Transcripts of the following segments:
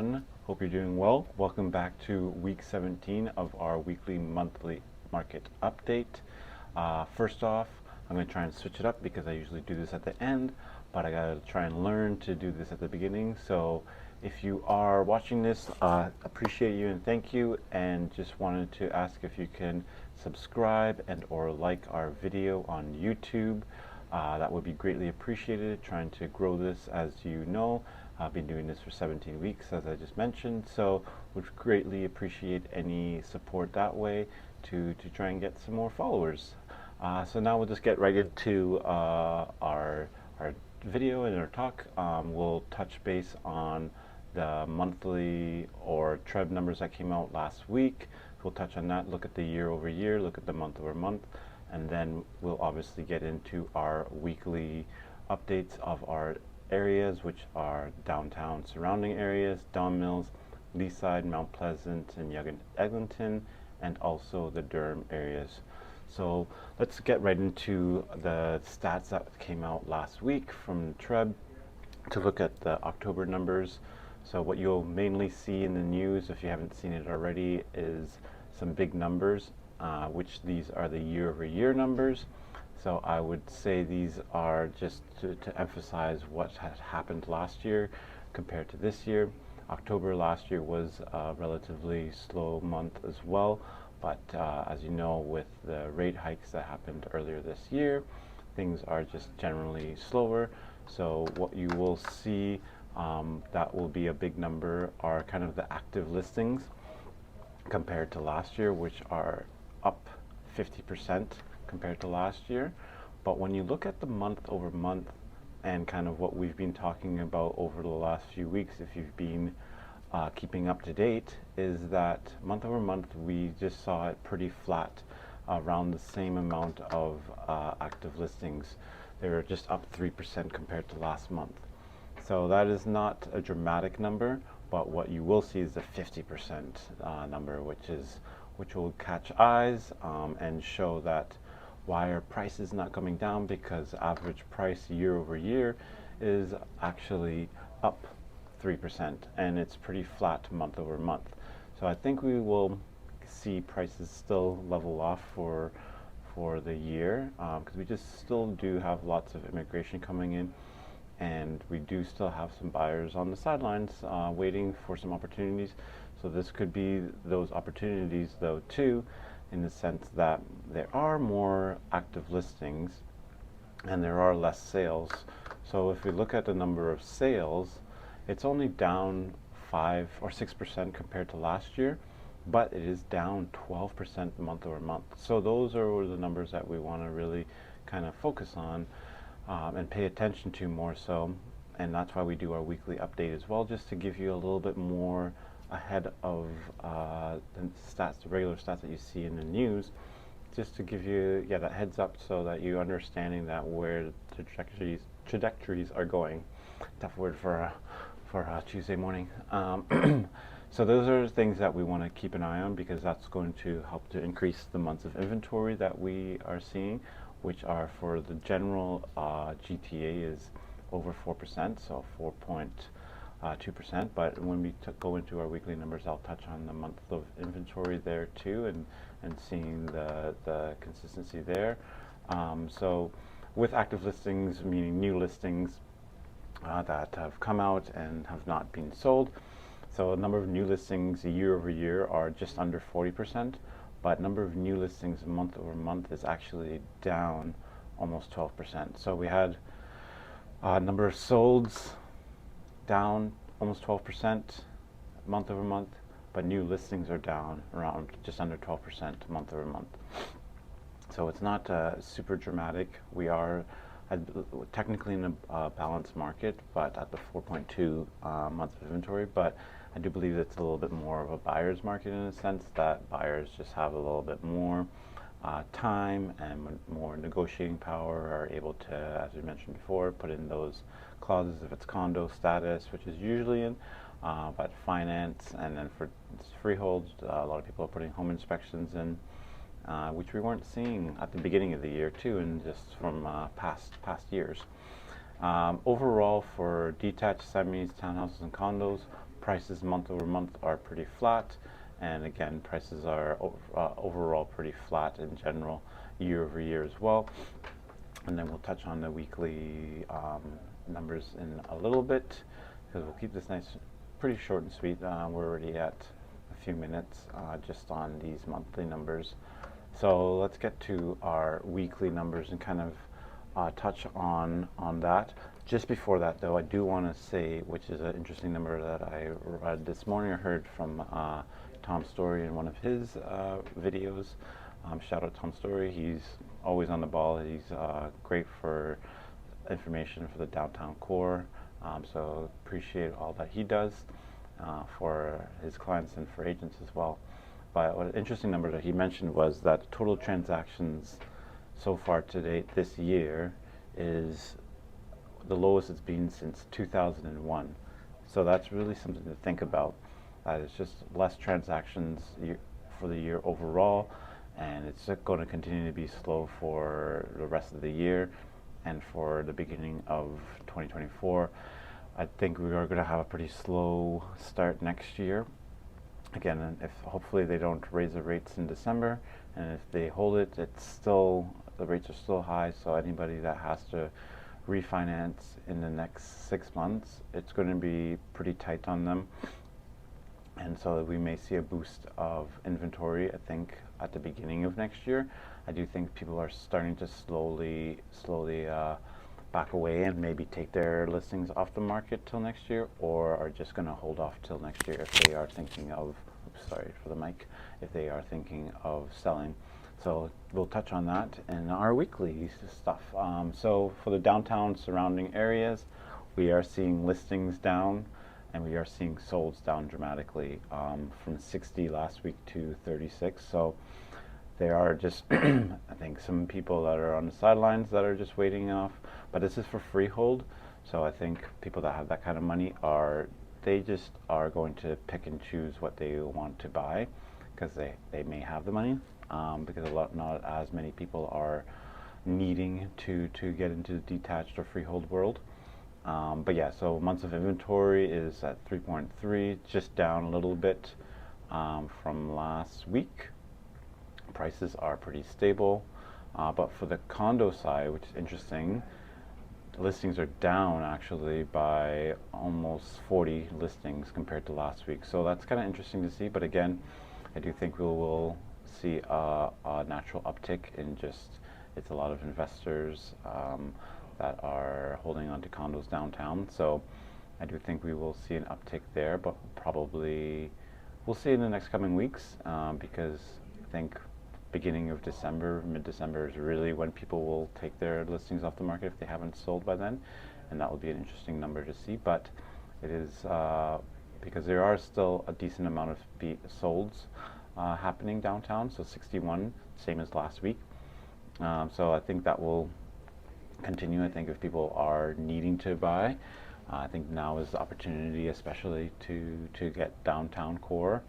everyone. Hope you're doing well. Welcome back to week 17 of our weekly monthly market update. First off, I'm going to try and switch it up because I usually do this at the end, but I got to try and learn to do this at the beginning. So if you are watching this, appreciate you and thank you, and just wanted to ask if you can subscribe and or like our video on YouTube. That would be greatly appreciated. Trying to grow this, as you know. I've been doing this for 17 weeks, as I just mentioned, so would greatly appreciate any support that way to try and get some more followers. So now we'll just get right into our video and our talk. We'll touch base on the monthly or TREB numbers that came out last week. We'll touch on that, look at the year over year, look at the month over month, and then we'll obviously get into our weekly updates of our areas, which are downtown surrounding areas, Don Mills, Leaside, Mount Pleasant, and Yonge-Eglinton, and also the Durham areas. So let's get right into the stats that came out last week from TREB to look at the October numbers. So what you'll mainly see in the news, if you haven't seen it already, is some big numbers, which these are the year-over-year numbers. So I would say these are just to emphasize what had happened last year compared to this year. October last year was a relatively slow month as well, but as you know, with the rate hikes that happened earlier this year, things are just generally slower. So what you will see that will be a big number are kind of the active listings compared to last year, which are up 50% compared to last year. But when you look at the month over month and kind of what we've been talking about over the last few weeks, if you've been keeping up to date, is that month over month we just saw it pretty flat, around the same amount of active listings. They were just up 3% compared to last month. So that is not a dramatic number, but what you will see is a 50% number, which will catch eyes and show that why are prices not coming down, because average price year over year is actually up 3% and it's pretty flat month over month. So I think we will see prices still level off for the year, because we just still do have lots of immigration coming in, and we do still have some buyers on the sidelines waiting for some opportunities. So this could be those opportunities though too, in the sense that there are more active listings and there are less sales. So if we look at the number of sales, it's only down 5 or 6% compared to last year, but it is down 12% month over month. So those are the numbers that we want to really kind of focus on and pay attention to more so. And that's why we do our weekly update as well, just to give you a little bit more ahead of the stats, the regular stats that you see in the news, just to give you that heads up so that you're understanding that where the trajectories are going. Tough word for Tuesday morning. So those are things that we want to keep an eye on, because that's going to help to increase the months of inventory that we are seeing, which are for the general GTA is over 4%, so 4.2%. But when we go into our weekly numbers, I'll touch on the month of inventory there too, and seeing the consistency there. So with active listings, meaning new listings that have come out and have not been sold. So a number of new listings year over year are just under 40%, but number of new listings month over month is actually down almost 12%. So we had number of solds down almost 12% month over month, but new listings are down around just under 12% month over month. So it's not super dramatic. We are technically in a balanced market, but at the 4.2 months of inventory. But I do believe it's a little bit more of a buyer's market, in a sense that buyers just have a little bit more time and more negotiating power, are able to, as we mentioned before, put in those clauses if it's condo status, which is usually in, but finance, and then for freeholds, a lot of people are putting home inspections in, which we weren't seeing at the beginning of the year too, and just from past years. Overall, for detached semis, townhouses, and condos, prices month over month are pretty flat, and again, prices are overall pretty flat in general year over year as well. And then we'll touch on the weekly numbers in a little bit, because we'll keep this pretty short and sweet. We're already at a few minutes just on these monthly numbers. So let's get to our weekly numbers and kind of touch on that. Just before that, though, I do want to say, which is an interesting number that I read this morning, or heard from Tom Story in one of his videos. Shout out Tom Story. He's always on the ball. He's great for information for the downtown core. So appreciate all that he does for his clients and for agents as well. But what an interesting number that he mentioned was that total transactions so far to date this year is the lowest it's been since 2001. So that's really something to think about. It's just less transactions for the year overall, and it's going to continue to be slow for the rest of the year and for the beginning of 2024. I think we are going to have a pretty slow start next year. Again, if hopefully they don't raise the rates in December, and if they hold it, the rates are still high. So anybody that has to refinance in the next 6 months, it's going to be pretty tight on them. And so we may see a boost of inventory, I think, at the beginning of next year. I do think people are starting to slowly back away and maybe take their listings off the market till next year, or are just going to hold off till next year if they are thinking of, sorry for the mic, if they are thinking of selling. So we'll touch on that in our weekly stuff. So for the downtown surrounding areas, we are seeing listings down, and we are seeing solds down dramatically, from 60 last week to 36. So there are just, I think, some people that are on the sidelines that are just waiting off. But this is for freehold, so I think people that have that kind of money they just are going to pick and choose what they want to buy, because they may have the money, because not as many people are needing to get into the detached or freehold world. But yeah, so months of inventory is at 3.3, just down a little bit from last week. Prices are pretty stable, but for the condo side, which is interesting, listings are down actually by almost 40 listings compared to last week. So that's kind of interesting to see. But again, I do think we will see a natural uptick in it's a lot of investors that are holding on to condos downtown. So I do think we will see an uptick there, but probably we'll see in the next coming weeks, because I think beginning of December, mid-December is really when people will take their listings off the market if they haven't sold by then, and that will be an interesting number to see. But it is because there are still a decent amount of solds happening downtown, so 61, same as last week. So I think that will continue. I think if people are needing to buy, I think now is the opportunity, especially to get downtown core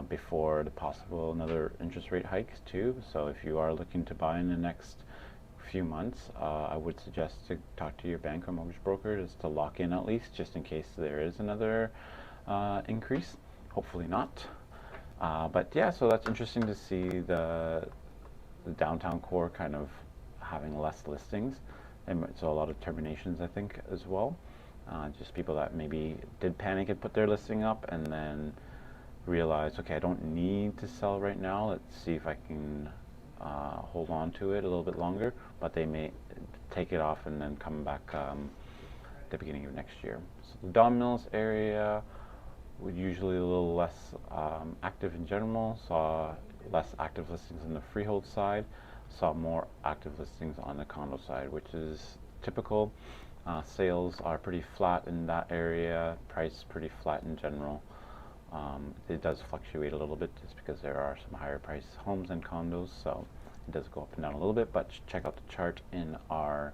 before the possible another interest rate hike too. So if you are looking to buy in the next few months, I would suggest to talk to your bank or mortgage broker just to lock in at least, just in case there is another increase. Hopefully not. But yeah, so that's interesting to see the downtown core kind of having less listings, and so a lot of terminations, I think, as well. Just people that maybe did panic and put their listing up and then realize, okay, I don't need to sell right now. Let's see if I can hold on to it a little bit longer, but they may take it off and then come back the beginning of next year. So the Don Mills area would usually a little less active in general. Saw less active listings on the freehold side, saw more active listings on the condo side, which is typical. Sales are pretty flat in that area, price pretty flat in general. It does fluctuate a little bit just because there are some higher price homes and condos, so it does go up and down a little bit. But check out the chart in our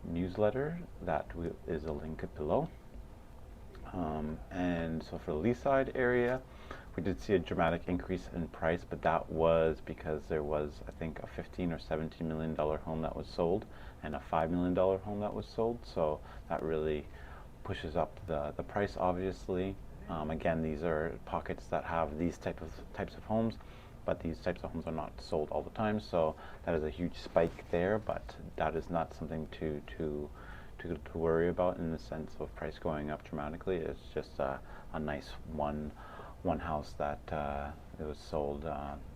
newsletter. That is a link below. And so for the Leaside area, we did see a dramatic increase in price, but that was because there was, I think, a $15 or $17 million home that was sold and a $5 million home that was sold. So that really pushes up the price, obviously. Again, these are pockets that have these types of homes, but these types of homes are not sold all the time, so that is a huge spike there, but that is not something to worry about in the sense of price going up dramatically. It's just a nice one house that it was sold,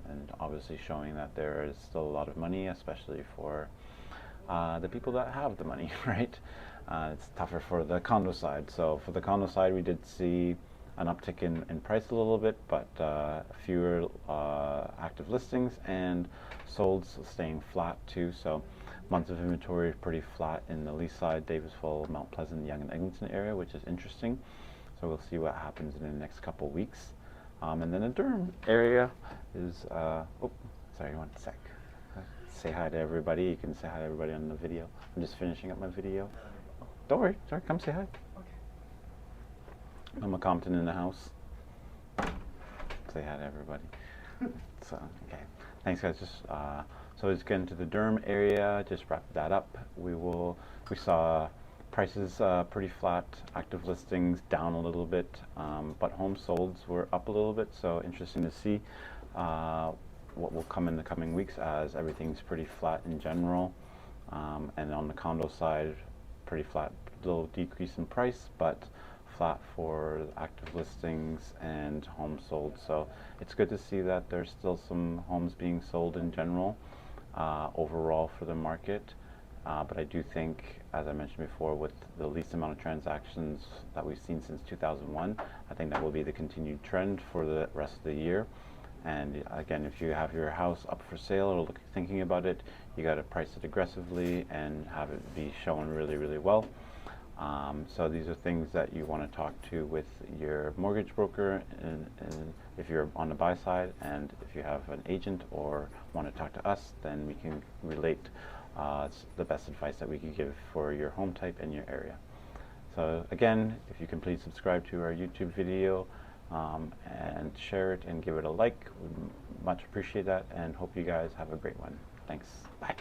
and obviously showing that there is still a lot of money, especially for the people that have the money, right? It's tougher for the condo side. So for the condo side, we did see an uptick in price a little bit, but fewer active listings, and solds staying flat too. So months of inventory is pretty flat in the Leaside side, Davisville, Mount Pleasant, Yonge and Eglinton area, which is interesting. So we'll see what happens in the next couple weeks. And then the Durham area is, oh, sorry, one sec. Say hi to everybody. You can say hi to everybody on the video. I'm just finishing up my video. Don't worry, sorry, come say hi. I'm a Compton in the house. Say hi to everybody. So, okay. Thanks, guys. Just so let's get into the Durham area. Just wrap that up. We saw prices pretty flat. Active listings down a little bit, but home solds were up a little bit. So interesting to see what will come in the coming weeks, as everything's pretty flat in general. And on the condo side, pretty flat. Little decrease in price, but flat for active listings and homes sold. So it's good to see that there's still some homes being sold in general overall for the market. But I do think, as I mentioned before, with the least amount of transactions that we've seen since 2001, I think that will be the continued trend for the rest of the year. And again, if you have your house up for sale or thinking about it, you got to price it aggressively and have it be shown really, really well. So these are things that you want to talk to with your mortgage broker, and if you're on the buy side, and if you have an agent or want to talk to us, then we can relate the best advice that we can give for your home type and your area. So again, if you can please subscribe to our YouTube video and share it and give it a like, we'd much appreciate that, and hope you guys have a great one. Thanks. Bye.